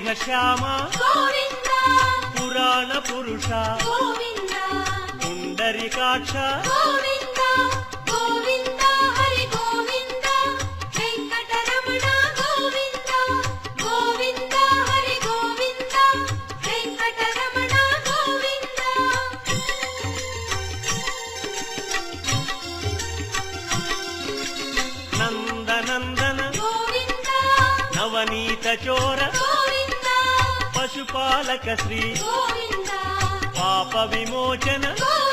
మేఘశ్యామ గోవింద పురాణ పురుష గోవింద పుండరీకాక్ష గోవింద గోవింద హరి గోవింద వెంకటరమణ గోవింద గోవింద హరి గోవింద వెంకటరమణ గోవింద నందనందన గోవింద నవనీత చోర గోవింద పశుపాలక శ్రీ గోవింద పాప విమోచన గోవింద